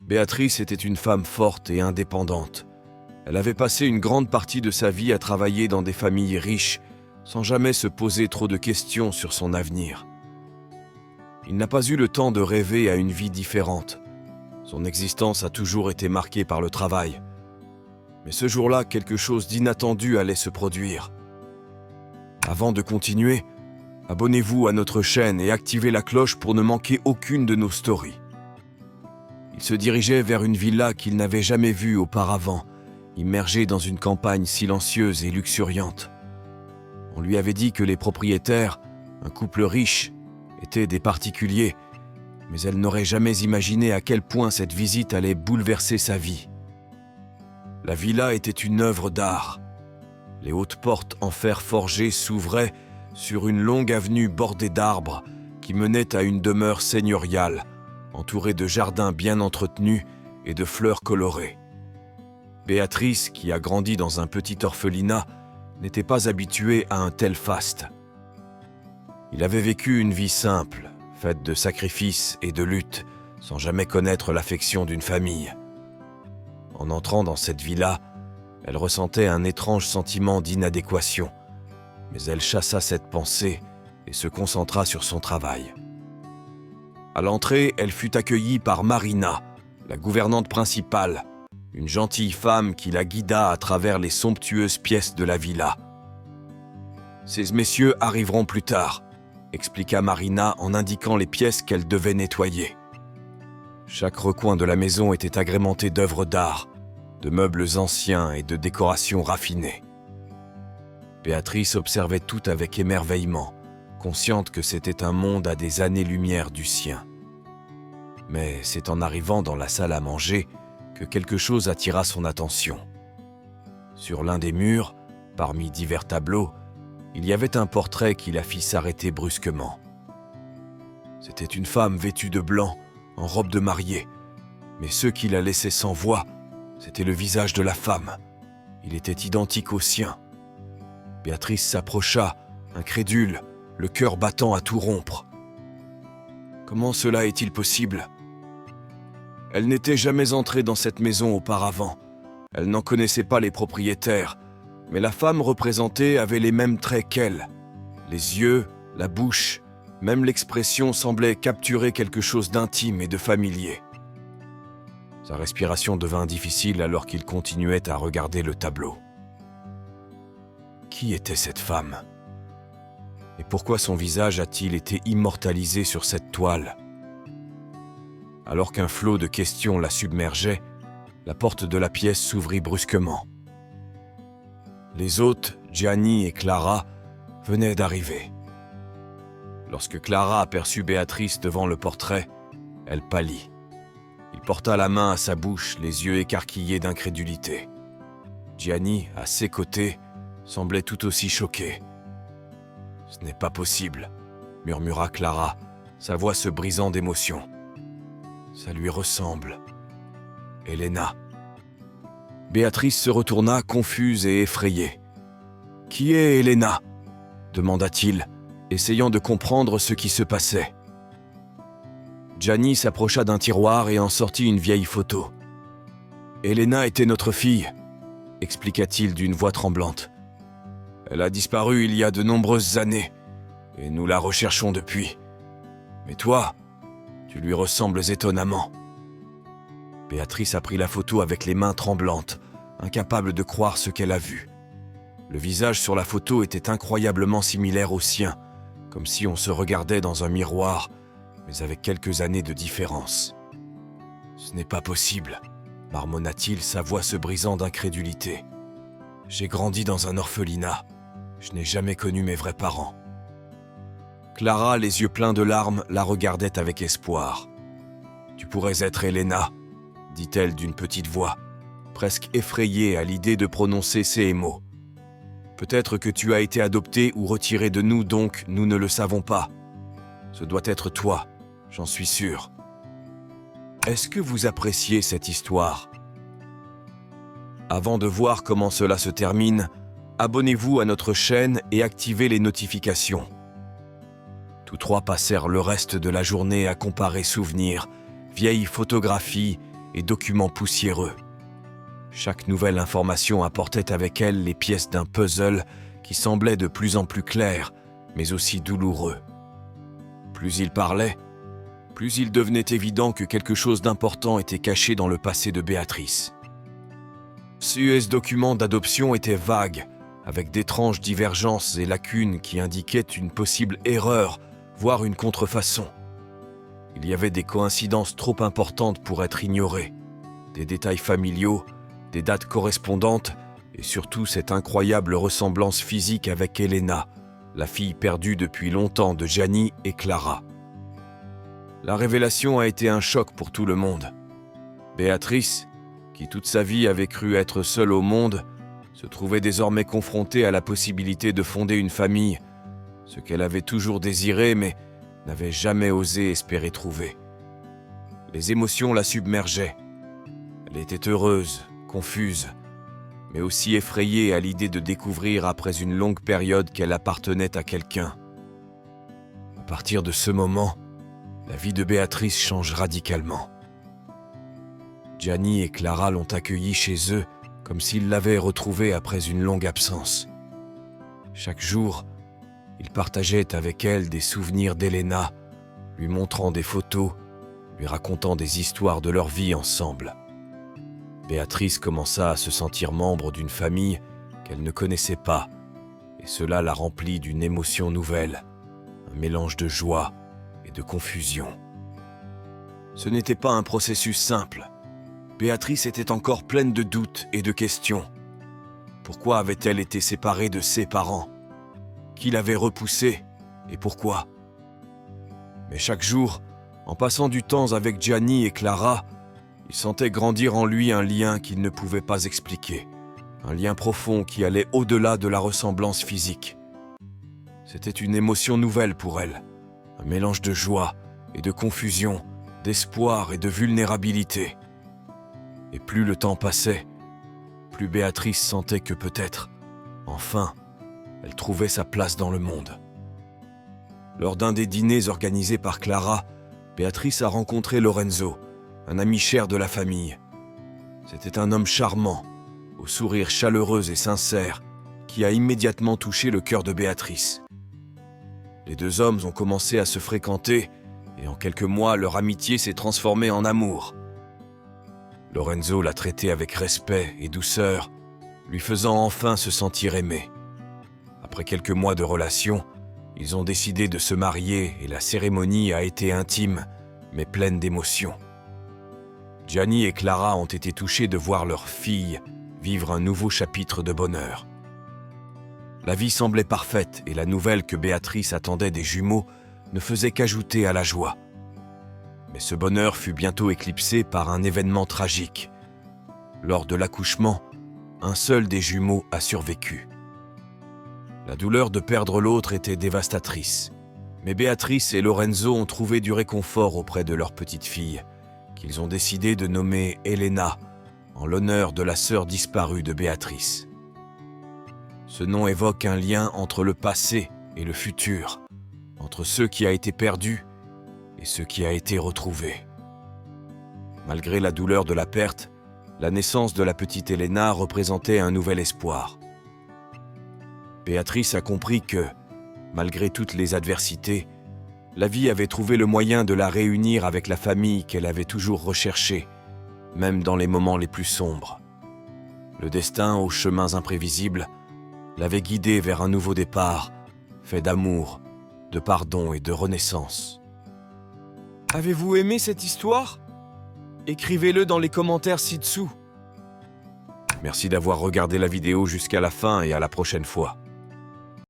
Béatrice était une femme forte et indépendante. Elle avait passé une grande partie de sa vie à travailler dans des familles riches, sans jamais se poser trop de questions sur son avenir. Il n'a pas eu le temps de rêver à une vie différente. Son existence a toujours été marquée par le travail. Mais ce jour-là, quelque chose d'inattendu allait se produire. Avant de continuer, abonnez-vous à notre chaîne et activez la cloche pour ne manquer aucune de nos stories. Il se dirigeait vers une villa qu'il n'avait jamais vue auparavant, immergée dans une campagne silencieuse et luxuriante. On lui avait dit que les propriétaires, un couple riche, étaient des particuliers, mais elle n'aurait jamais imaginé à quel point cette visite allait bouleverser sa vie. La villa était une œuvre d'art. Les hautes portes en fer forgé s'ouvraient sur une longue avenue bordée d'arbres qui menait à une demeure seigneuriale, entourée de jardins bien entretenus et de fleurs colorées. Béatrice, qui a grandi dans un petit orphelinat, n'était pas habituée à un tel faste. Il avait vécu une vie simple, faite de sacrifices et de luttes, sans jamais connaître l'affection d'une famille. En entrant dans cette villa, elle ressentait un étrange sentiment d'inadéquation, mais elle chassa cette pensée et se concentra sur son travail. À l'entrée, elle fut accueillie par Marina, la gouvernante principale, une gentille femme qui la guida à travers les somptueuses pièces de la villa. « Ces messieurs arriveront plus tard », expliqua Marina en indiquant les pièces qu'elle devait nettoyer. Chaque recoin de la maison était agrémenté d'œuvres d'art, de meubles anciens et de décorations raffinées. Béatrice observait tout avec émerveillement, consciente que c'était un monde à des années-lumière du sien. Mais c'est en arrivant dans la salle à manger que quelque chose attira son attention. Sur l'un des murs, parmi divers tableaux, il y avait un portrait qui la fit s'arrêter brusquement. C'était une femme vêtue de blanc, en robe de mariée, mais ce qui la laissait sans voix, c'était le visage de la femme. Il était identique au sien. Béatrice s'approcha, incrédule, le cœur battant à tout rompre. Comment cela est-il possible ? Elle n'était jamais entrée dans cette maison auparavant. Elle n'en connaissait pas les propriétaires, mais la femme représentée avait les mêmes traits qu'elle. Les yeux, la bouche, même l'expression semblait capturer quelque chose d'intime et de familier. Sa respiration devint difficile alors qu'il continuait à regarder le tableau. Qui était cette femme ? Et pourquoi son visage a-t-il été immortalisé sur cette toile ? Alors qu'un flot de questions la submergeait, la porte de la pièce s'ouvrit brusquement. Les hôtes, Gianni et Clara, venaient d'arriver. Lorsque Clara aperçut Béatrice devant le portrait, elle pâlit. Il porta la main à sa bouche, les yeux écarquillés d'incrédulité. Gianni, à ses côtés, semblait tout aussi choqué. « Ce n'est pas possible », murmura Clara, sa voix se brisant d'émotion. « Ça lui ressemble. Elena. » Béatrice se retourna, confuse et effrayée. « Qui est Elena ?» demanda-t-il, essayant de comprendre ce qui se passait. Gianni s'approcha d'un tiroir et en sortit une vieille photo. « Elena était notre fille », expliqua-t-il d'une voix tremblante. « Elle a disparu il y a de nombreuses années, et nous la recherchons depuis. Mais toi, tu lui ressembles étonnamment. » Béatrice a pris la photo avec les mains tremblantes, incapable de croire ce qu'elle a vu. Le visage sur la photo était incroyablement similaire au sien, comme si on se regardait dans un miroir, mais avec quelques années de différence. « Ce n'est pas possible », marmonna-t-il, sa voix se brisant d'incrédulité. « J'ai grandi dans un orphelinat. Je n'ai jamais connu mes vrais parents. » Clara, les yeux pleins de larmes, la regardait avec espoir. « Tu pourrais être Elena », dit-elle d'une petite voix, presque effrayée à l'idée de prononcer ces mots. « Peut-être que tu as été adoptée ou retirée de nous, donc nous ne le savons pas. Ce doit être toi, j'en suis sûr. Est-ce que vous appréciez cette histoire ? Avant de voir comment cela se termine, abonnez-vous à notre chaîne et activez les notifications. » Tous trois passèrent le reste de la journée à comparer souvenirs, vieilles photographies et documents poussiéreux. Chaque nouvelle information apportait avec elle les pièces d'un puzzle qui semblait de plus en plus clair, mais aussi douloureux. Plus il parlait, plus il devenait évident que quelque chose d'important était caché dans le passé de Béatrice. Ces documents d'adoption étaient vagues, avec d'étranges divergences et lacunes qui indiquaient une possible erreur, voire une contrefaçon. Il y avait des coïncidences trop importantes pour être ignorées, des détails familiaux, des dates correspondantes et surtout cette incroyable ressemblance physique avec Elena, la fille perdue depuis longtemps de Gianni et Clara. La révélation a été un choc pour tout le monde. Béatrice, qui toute sa vie avait cru être seule au monde, se trouvait désormais confrontée à la possibilité de fonder une famille, ce qu'elle avait toujours désiré mais n'avait jamais osé espérer trouver. Les émotions la submergeaient. Elle était heureuse, confuse, mais aussi effrayée à l'idée de découvrir après une longue période qu'elle appartenait à quelqu'un. À partir de ce moment, la vie de Béatrice change radicalement. Gianni et Clara l'ont accueillie chez eux comme s'ils l'avaient retrouvée après une longue absence. Chaque jour, ils partageaient avec elle des souvenirs d'Elena, lui montrant des photos, lui racontant des histoires de leur vie ensemble. Béatrice commença à se sentir membre d'une famille qu'elle ne connaissait pas, et cela la remplit d'une émotion nouvelle, un mélange de joie et de confusion. Ce n'était pas un processus simple. Béatrice était encore pleine de doutes et de questions. Pourquoi avait-elle été séparée de ses parents? Qui l'avait repoussée et pourquoi? Mais chaque jour, en passant du temps avec Gianni et Clara, il sentait grandir en lui un lien qu'il ne pouvait pas expliquer, un lien profond qui allait au-delà de la ressemblance physique. C'était une émotion nouvelle pour elle, un mélange de joie et de confusion, d'espoir et de vulnérabilité. Et plus le temps passait, plus Béatrice sentait que peut-être, enfin, elle trouvait sa place dans le monde. Lors d'un des dîners organisés par Clara, Béatrice a rencontré Lorenzo, un ami cher de la famille. C'était un homme charmant, au sourire chaleureux et sincère, qui a immédiatement touché le cœur de Béatrice. Les deux hommes ont commencé à se fréquenter, et en quelques mois, leur amitié s'est transformée en amour. Lorenzo l'a traité avec respect et douceur, lui faisant enfin se sentir aimé. Après quelques mois de relation, ils ont décidé de se marier et la cérémonie a été intime, mais pleine d'émotions. Gianni et Clara ont été touchés de voir leur fille vivre un nouveau chapitre de bonheur. La vie semblait parfaite et la nouvelle que Béatrice attendait des jumeaux ne faisait qu'ajouter à la joie. Mais ce bonheur fut bientôt éclipsé par un événement tragique. Lors de l'accouchement, un seul des jumeaux a survécu. La douleur de perdre l'autre était dévastatrice, mais Béatrice et Lorenzo ont trouvé du réconfort auprès de leur petite fille, qu'ils ont décidé de nommer Elena, en l'honneur de la sœur disparue de Béatrice. Ce nom évoque un lien entre le passé et le futur, entre ce qui a été perdu et ce qui a été retrouvé. Malgré la douleur de la perte, la naissance de la petite Elena représentait un nouvel espoir. Béatrice a compris que, malgré toutes les adversités, la vie avait trouvé le moyen de la réunir avec la famille qu'elle avait toujours recherchée, même dans les moments les plus sombres. Le destin, aux chemins imprévisibles, l'avait guidée vers un nouveau départ, fait d'amour, de pardon et de renaissance. Avez-vous aimé cette histoire? Écrivez-le dans les commentaires ci-dessous. Merci d'avoir regardé la vidéo jusqu'à la fin et à la prochaine fois.